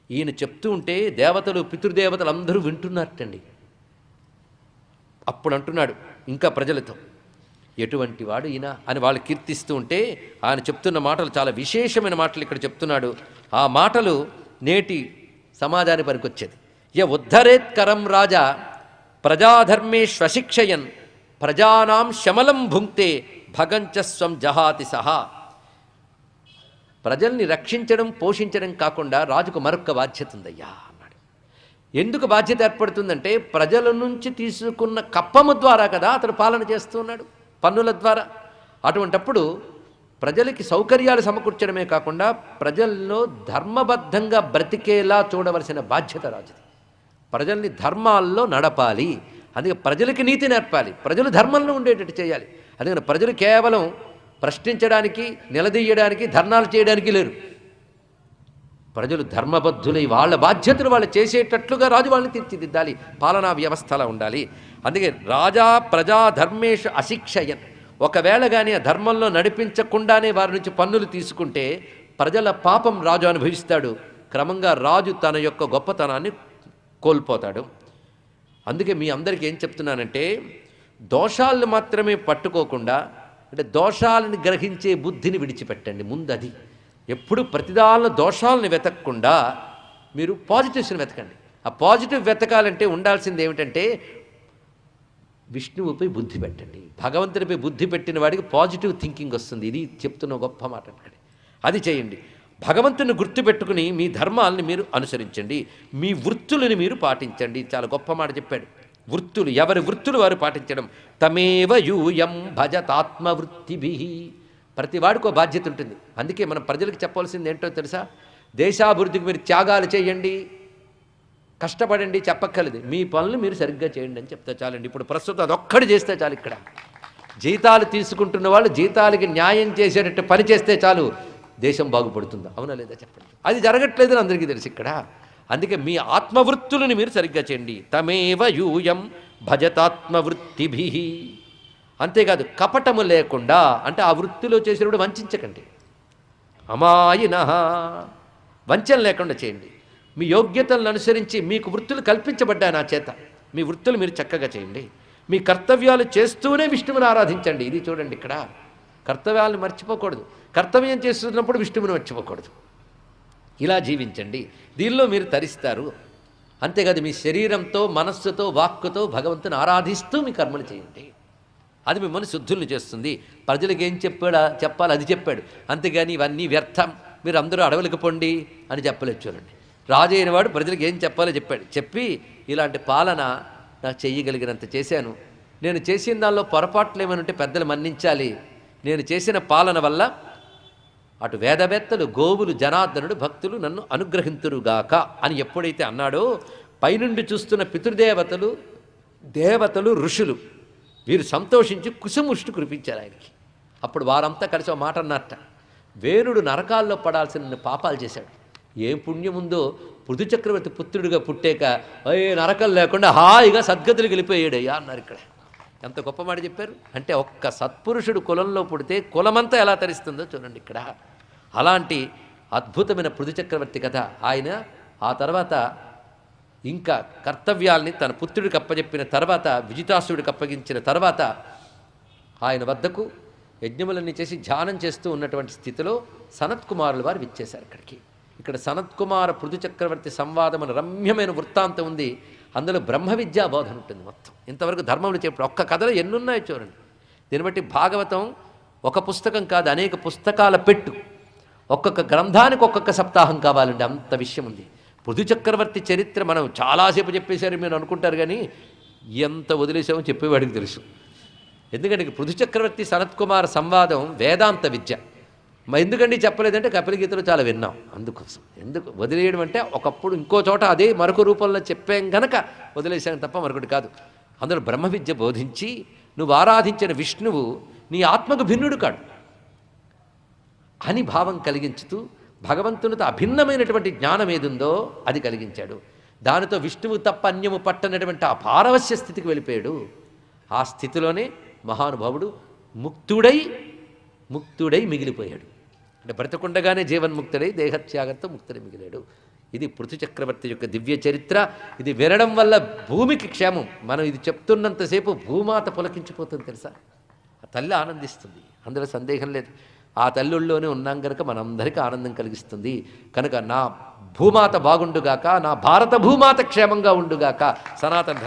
ఈయన చెప్తూ ఉంటే దేవతలు పితృదేవతలు అందరూ వింటున్నారటండి. అప్పుడు అంటున్నాడు ఇంకా ప్రజలతో, ఎటువంటి వాడు ఈయన అని వాళ్ళు కీర్తిస్తూ ఉంటే ఆయన చెప్తున్న మాటలు చాలా విశేషమైన మాటలు ఇక్కడ చెప్తున్నాడు. ఆ మాటలు నేటి సమాజానికి పనికొచ్చేది. ఉద్ధరేత్కరం రాజా ప్రజాధర్మేష్వశిక్షయన్ ప్రజానాం శమలం భుంక్తే భగంచ స్వం జహాతి సహా. ప్రజల్ని రక్షించడం పోషించడం కాకుండా రాజుకు మరొక బాధ్యత ఉందయ్యా అన్నాడు. ఎందుకు బాధ్యత ఏర్పడుతుందంటే ప్రజల నుంచి తీసుకున్న కప్పము ద్వారా కదా అతడు పాలన చేస్తూ ఉన్నాడు, పన్నుల ద్వారా. అటువంటప్పుడు ప్రజలకి సౌకర్యాలు సమకూర్చడమే కాకుండా ప్రజల్లో ధర్మబద్ధంగా బ్రతికేలా చూడవలసిన బాధ్యత రాజుది. ప్రజల్ని ధర్మాల్లో నడపాలి, అందుకే ప్రజలకి నీతి నేర్పాలి, ప్రజలు ధర్మంలో ఉండేటట్టు చేయాలి. అందుకని ప్రజలు కేవలం ప్రశ్నించడానికి నిలదీయడానికి ధర్నాలు చేయడానికి లేరు. ప్రజలు ధర్మబద్ధులై వాళ్ళ బాధ్యతలు వాళ్ళు చేసేటట్లుగా రాజు వాళ్ళని తీర్చిదిద్దాలి, పాలనా వ్యవస్థ అలా ఉండాలి. అందుకే రాజా ప్రజా ధర్మేషు అశిక్షయన్, ఒకవేళ కానీ ఆ ధర్మంలో నడిపించకుండానే వారి నుంచి పన్నులు తీసుకుంటే ప్రజల పాపం రాజు అనుభవిస్తాడు. క్రమంగా రాజు తన యొక్క గొప్పతనాన్ని కోల్పోతాడు. అందుకే మీ అందరికీ ఏం చెప్తున్నానంటే దోషాలను మాత్రమే పట్టుకోకుండా, అంటే దోషాలను గ్రహించే బుద్ధిని విడిచిపెట్టండి ముందు. అది ఎప్పుడు ప్రతిదాలను దోషాలను వెతకకుండా మీరు పాజిటివ్స్ని వెతకండి. ఆ పాజిటివ్ వెతకాలంటే ఉండాల్సింది ఏమిటంటే విష్ణువుపై బుద్ధి పెట్టండి. భగవంతుడిపై బుద్ధి పెట్టిన వాడికి పాజిటివ్ థింకింగ్ వస్తుంది. ఇది చెప్తున్న గొప్ప మాట అండి. అది చేయండి. భగవంతుని గుర్తుపెట్టుకుని మీ ధర్మాలని మీరు అనుసరించండి, మీ వృత్తులని మీరు పాటించండి. చాలా గొప్ప మాట చెప్పాడు. వృత్తులు, ఎవరి వృత్తులు వారు పాటించడం. తమేవ యూయం భజతాత్మవృత్తిభి. ప్రతి వాడికి ఒక బాధ్యత ఉంటుంది. అందుకే మనం ప్రజలకు చెప్పవలసింది ఏంటో తెలుసా? దేశాభివృద్ధికి మీరు త్యాగాలు చేయండి, కష్టపడండి చెప్పక్కర్లేదు, మీ పనులు మీరు సరిగ్గా చేయండి అని చెప్తే చాలండి. ఇప్పుడు ప్రస్తుతం అదొక్కడి చేస్తే చాలు. ఇక్కడ జీతాలు తీసుకుంటున్న వాళ్ళు జీతాలకి న్యాయం చేసేటట్టు పని చేస్తే చాలు, దేశం బాగుపడుతుందా? అవునా లేదా చెప్పండి. అది జరగట్లేదని అందరికీ తెలుసు ఇక్కడ. అందుకే మీ ఆత్మవృత్తులను మీరు సరిగ్గా చేయండి. తమేవ యూయం భజతాత్మవృత్తిభి. అంతేకాదు కపటము లేకుండా, అంటే ఆ వృత్తిలో చేసినప్పుడు వంచకండి. అమాయినః, వంచన లేకుండా చేయండి. మీ యోగ్యతలను అనుసరించి మీకు వృత్తులు కల్పించబడ్డాయి నా చేత, మీ వృత్తులు మీరు చక్కగా చేయండి. మీ కర్తవ్యాలు చేస్తూనే విష్ణువుని ఆరాధించండి. ఇది చూడండి, ఇక్కడ కర్తవ్యాలను మర్చిపోకూడదు, కర్తవ్యం చేస్తున్నప్పుడు విష్ణువుని మర్చిపోకూడదు. ఇలా జీవించండి, దీనిలో మీరు తరిస్తారు. అంతేకాదు మీ శరీరంతో మనస్సుతో వాక్కుతో భగవంతుని ఆరాధిస్తూ మీ కర్మలు చేయండి. అది మిమ్మల్ని శుద్ధుల్ని చేస్తుంది. ప్రజలకు ఏం చెప్పాలి అది చెప్పాడు. అంతేగాని ఇవన్నీ వ్యర్థం, మీరు అందరూ అడవులకు పొండి అని చెప్పలేదు. చూడండి, రాజు అయినవాడు ప్రజలకు ఏం చెప్పాలో చెప్పాడు. చెప్పి ఇలాంటి పాలన నాకు చెయ్యగలిగినంత చేశాను, నేను చేసిన దానిలో పొరపాట్లు ఏమైనా ఉంటే పెద్దలు మన్నించాలి, నేను చేసిన పాలన వల్ల అటు వేదవేత్తలు, గోవులు, జనార్దనుడు, భక్తులు నన్ను అనుగ్రహింతురుగాక అని ఎప్పుడైతే అన్నాడో పైనుండి చూస్తున్న పితృదేవతలు, దేవతలు, ఋషులు వీరు సంతోషించి కుసుముష్టి కురిపించారు ఆయనకి. అప్పుడు వారంతా కలిసి ఒక మాట అన్నట్ట, వేణుడు నరకాల్లో పడాల్సిన పాపాలు చేశాడు, ఏం పుణ్యం ఉందో పృథు చక్రవర్తి పుత్రుడిగా పుట్టాక నరకం లేకుండా హాయిగా సద్గతులు వెళ్ళిపోయాడయ్యా అన్నారు. ఇక్కడ ఎంత గొప్ప మాట చెప్పారు. అంటే ఒక్క సత్పురుషుడు కులంలో పుడితే కులమంతా ఎలా తరిస్తుందో చూడండి ఇక్కడ. అలాంటి అద్భుతమైన పృథు చక్రవర్తి కథ. ఆయన ఆ తర్వాత ఇంకా కర్తవ్యాల్ని తన పుత్రుడికి అప్పచెప్పిన తర్వాత, విజితాసుడికి అప్పగించిన తర్వాత ఆయన వద్దకు యజ్ఞములన్నీ చేసి ధ్యానం చేస్తూ ఉన్నటువంటి స్థితిలో సనత్కుమారుల వారు విచ్చేశారు ఇక్కడికి. ఇక్కడ సనత్కుమార పృథు చక్రవర్తి సంవాదం అని రమ్యమైన వృత్తాంతం ఉంది. అందులో బ్రహ్మ విద్యా బోధన ఉంటుంది. మొత్తం ఇంతవరకు ధర్మములు చెప్పడం ఒక్క కథలో ఎన్నున్నాయో చూడండి. దీన్ని బట్టి భాగవతం ఒక పుస్తకం కాదు, అనేక పుస్తకాల పెట్టు. ఒక్కొక్క గ్రంథానికి ఒక్కొక్క సప్తాహం కావాలండి, అంత విషయం ఉంది. పృథు చక్రవర్తి చరిత్ర మనం చాలాసేపు చెప్పేశారు మీరు అనుకుంటారు, కానీ ఎంత వదిలేసామో చెప్పేవాడికి తెలుసు. ఎందుకంటే పృథు చక్రవర్తి సనత్కుమార సంవాదం వేదాంత విద్య. ఎందుకండి చెప్పలేదంటే కపిలగీతలో చాలా విన్నాం, అందుకోసం. ఎందుకు వదిలేయడం అంటే ఒకప్పుడు ఇంకో చోట అదే మరొక రూపంలో చెప్పాం గనక వదిలేసాం తప్ప మరొకటి కాదు. అందులో బ్రహ్మ విద్య బోధించి నువ్వు ఆరాధించిన విష్ణువు నీ ఆత్మకు భిన్నుడు కాడు అని భావం కలిగించుతూ భగవంతునితో అభిన్నమైనటువంటి జ్ఞానం ఏదుందో అది కలిగించాడు. దానితో విష్ణువు తప్ప అన్యము పట్టనటువంటి ఆ పారవస్య స్థితికి వెళ్ళిపోయాడు. ఆ స్థితిలోనే మహానుభావుడు ముక్తుడై మిగిలిపోయాడు. అంటే బ్రతకుండగానే జీవన్ముక్తుడై దేహత్యాగంతో ముక్తుడై మిగిలాడు. ఇది పృథు చక్రవర్తి యొక్క దివ్య చరిత్ర. ఇది వినడం వల్ల భూమికి క్షేమం. మనం ఇది చెప్తున్నంతసేపు భూమాత పులకించిపోతుంది తెలుసా. ఆ తల్లి ఆనందిస్తుంది, అందులో సందేహం లేదు. ఆ తల్లుల్లోనే ఉన్నాం కనుక మనందరికీ ఆనందం కలిగిస్తుంది. కనుక నా భూమాత బాగుండుగాక, నా భారత భూమాత క్షేమంగా ఉండుగాక. సనాతన